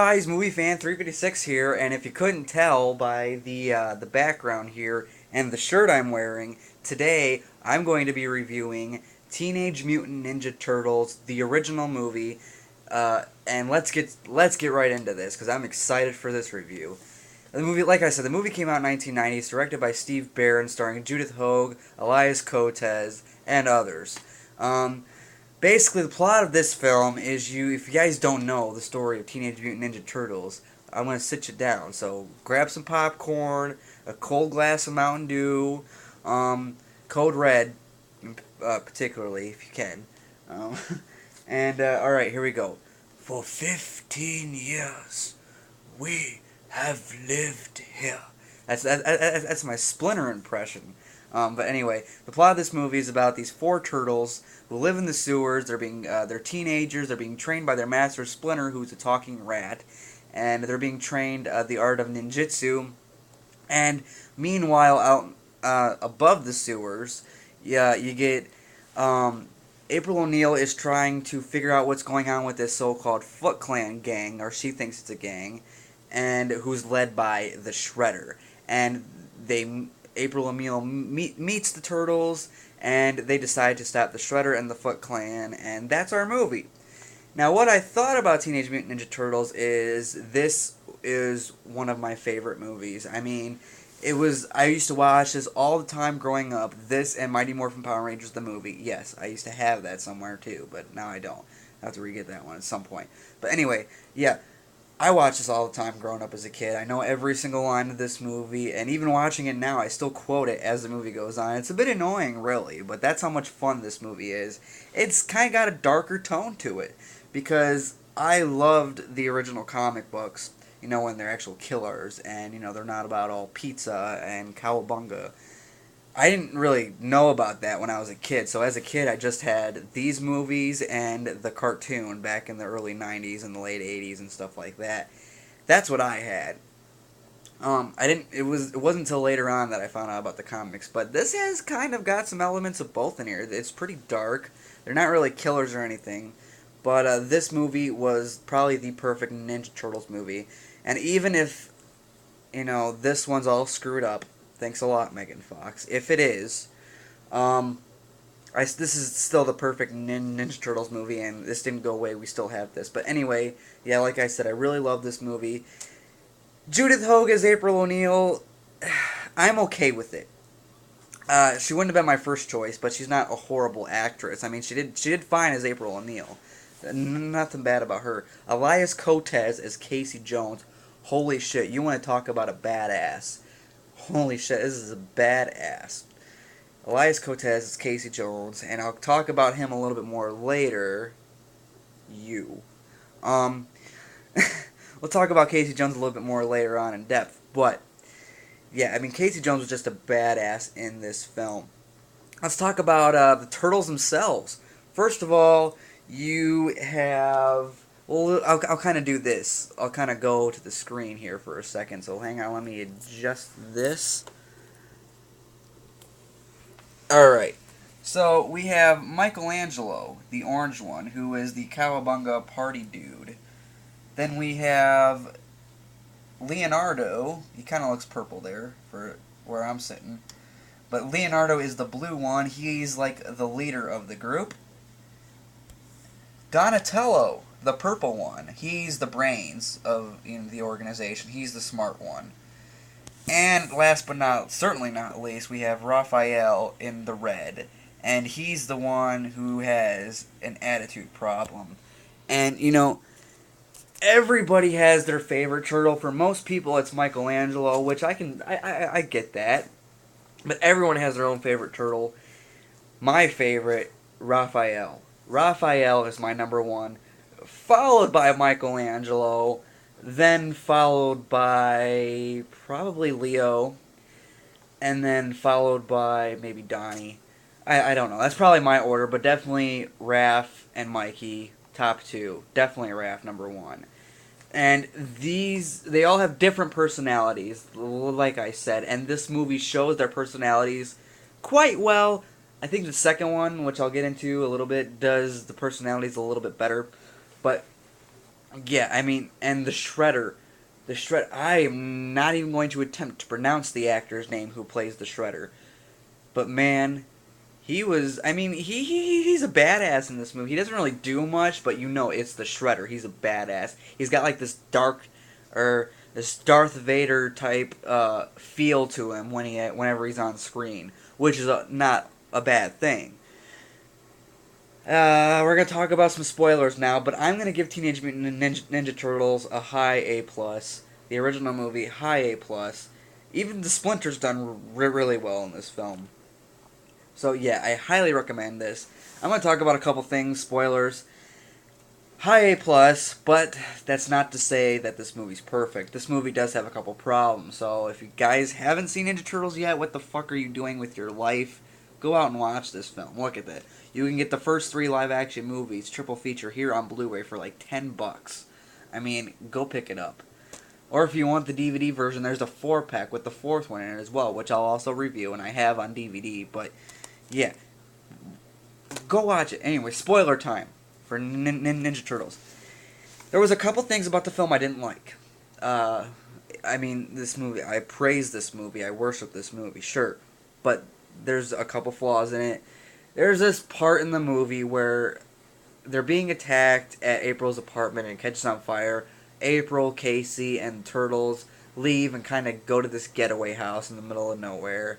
Guys, movie fan 356 here, and if you couldn't tell by the background here and the shirt I'm wearing, today I'm going to be reviewing Teenage Mutant Ninja Turtles, the original movie, and let's get right into this because I'm excited for this review. The movie, like I said, the movie came out in 1990. It's directed by Steve Barron, starring Judith Hoag, Elias Cotes, and others. Um, Basically, the plot of this film is if you guys don't know the story of Teenage Mutant Ninja Turtles, I'm going to sit you down. So grab some popcorn, a cold glass of Mountain Dew, Code Red, particularly, if you can. Um, and, alright, here we go. For 15 years, we have lived here. That's my Splinter impression. But anyway, the plot of this movie is about these four turtles who live in the sewers. They're teenagers. They're being trained by their master Splinter, who's a talking rat, and they're being trained the art of ninjutsu. And meanwhile, out above the sewers, yeah, you get April O'Neil is trying to figure out what's going on with this so-called Foot Clan gang, or she thinks it's a gang, and who's led by the Shredder. And April O'Neil meets the Turtles, and they decide to stop the Shredder and the Foot Clan, and that's our movie. Now, what I thought about Teenage Mutant Ninja Turtles is this is one of my favorite movies. I mean, I used to watch this all the time growing up. This and Mighty Morphin Power Rangers the movie. Yes, I used to have that somewhere too, but now I don't. I have to re-get that one at some point. But anyway, yeah, I watched this all the time growing up as a kid. I know every single line of this movie, and even watching it now, I still quote it as the movie goes on. It's a bit annoying, really, but that's how much fun this movie is. It's kind of got a darker tone to it, because I loved the original comic books, when they're actual killers, and, they're not about all pizza and cowabunga. I didn't really know about that when I was a kid. So as a kid, I just had these movies and the cartoon back in the early 90s and the late 80s and stuff like that. That's what I had. I didn't. It wasn't until later on that I found out about the comics. But this has kind of got some elements of both in here. It's pretty dark. They're not really killers or anything. But this movie was probably the perfect Ninja Turtles movie. And even if, this one's all screwed up, thanks a lot, Megan Fox. If it is, this is still the perfect Ninja Turtles movie, and this didn't go away. We still have this. But anyway, yeah, like I said, I really love this movie. Judith Hoag as April O'Neil, I'm okay with it. She wouldn't have been my first choice, but she's not a horrible actress. I mean, she did fine as April O'Neil. Nothing bad about her. Elias Cotes as Casey Jones. Holy shit, you want to talk about a badass. Holy shit, this is a badass. Elias Cotes is Casey Jones, and I'll talk about him a little bit more later. Um, we'll talk about Casey Jones a little bit more later on in depth, but, yeah, I mean, Casey Jones was just a badass in this film. Let's talk about the Turtles themselves. First of all, you have... Well, I'll kind of do this. I'll kind of go to the screen here for a second. So hang on, let me adjust this. Alright. So we have Michelangelo, the orange one, who is the Cowabunga party dude. Then we have Leonardo. He kind of looks purple there for where I'm sitting. But Leonardo is the blue one. He's like the leader of the group. Donatello, the purple one, he's the brains of the organization. He's the smart one. And last but certainly not least, we have Raphael in the red. And he's the one who has an attitude problem. And, everybody has their favorite turtle. For most people, it's Michelangelo, which I get that. But everyone has their own favorite turtle. My favorite, Raphael. Raphael is my number one, followed by Michelangelo, then followed by probably Leo, and then followed by maybe Donnie. I don't know. That's probably my order, but definitely Raph and Mikey, top two. Definitely Raph, number one. And they all have different personalities, like I said, and this movie shows their personalities quite well. I think the second one, which I'll get into a little bit, does the personalities a little bit better. But Yeah, I mean, and the Shredder. The Shredder. I am not even going to attempt to pronounce the actor's name who plays the Shredder. But man, he was. I mean, he's a badass in this movie. He doesn't really do much, but you know it's the Shredder. He's a badass. He's got like this dark, or this Darth Vader type feel to him whenever he's on screen, which is not a bad thing. We're gonna talk about some spoilers now, but I'm gonna give Teenage Mutant Ninja Turtles a high A plus. The original movie, high A plus. Even the Splinter's done really well in this film. So yeah, I highly recommend this. I'm gonna talk about a couple things, spoilers. High A plus, but that's not to say that this movie's perfect. This movie does have a couple problems. So if you guys haven't seen Ninja Turtles yet, what the fuck are you doing with your life? Go out and watch this film. Look at that. You can get the first 3 live action movies triple feature here on Blu-ray for like $10. I mean, go pick it up. Or if you want the DVD version, there's a 4-pack with the 4th one in it as well, which I'll also review and I have on DVD. But yeah, go watch it. Anyway, spoiler time for Ninja Turtles. There was a couple things about the film I didn't like. I mean, this movie, I praise this movie, I worship this movie, sure. But there's a couple flaws in it. There's this part in the movie where they're being attacked at April's apartment and it catches on fire. April, Casey, and Turtles leave and kind of go to this getaway house in the middle of nowhere.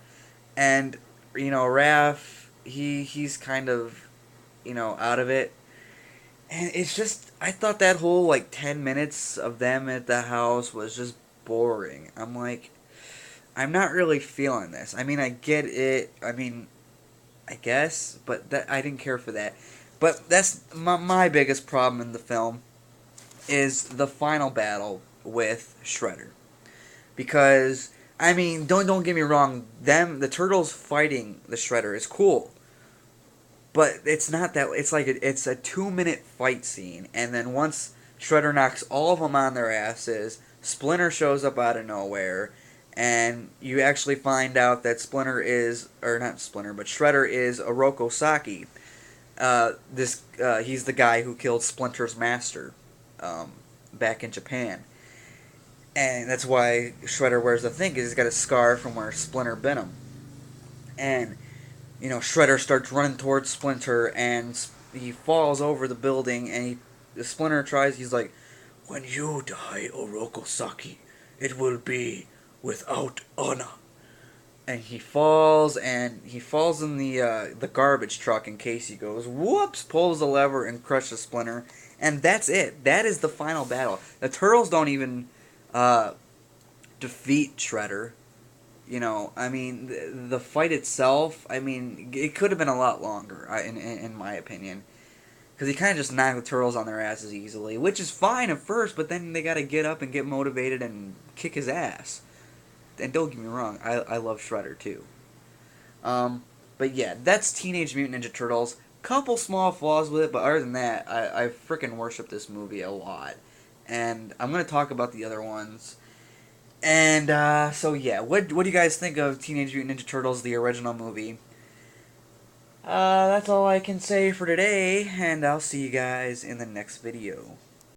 And, you know, Raph, he's kind of, you know, out of it. And it's just, I thought that whole, like, 10 minutes of them at the house was just boring. I'm like, I'm not really feeling this. I mean, I get it. I mean, I guess, but that I didn't care for that. But that's my biggest problem in the film is the final battle with Shredder. Because, I mean, don't get me wrong, the turtles fighting the Shredder is cool. But it's not that. It's like it's a 2-minute fight scene, and then once Shredder knocks all of them on their asses, Splinter shows up out of nowhere, and you actually find out that Splinter is, or not Splinter, but Shredder is Oroko Saki. He's the guy who killed Splinter's master, back in Japan, and that's why Shredder wears the thing, because he's got a scar from where Splinter bit him, and you know, Shredder starts running towards Splinter, and he falls over the building, and the Splinter tries, he's like, "When you die, Orokosaki, it will be without honor." And he falls in the garbage truck, and Casey goes, whoops, pulls the lever, and crushes Splinter. And that's it. That is the final battle. The Turtles don't even defeat Shredder. You know, I mean, the fight itself, I mean, it could have been a lot longer, in my opinion. Because he kind of just knocked the Turtles on their asses easily, which is fine at first, but then they got to get up and get motivated and kick his ass. And don't get me wrong, I love Shredder too. But yeah, that's Teenage Mutant Ninja Turtles. Couple small flaws with it, but other than that, I freaking worship this movie a lot. And I'm going to talk about the other ones. And, so yeah, what do you guys think of Teenage Mutant Ninja Turtles, the original movie? That's all I can say for today, and I'll see you guys in the next video.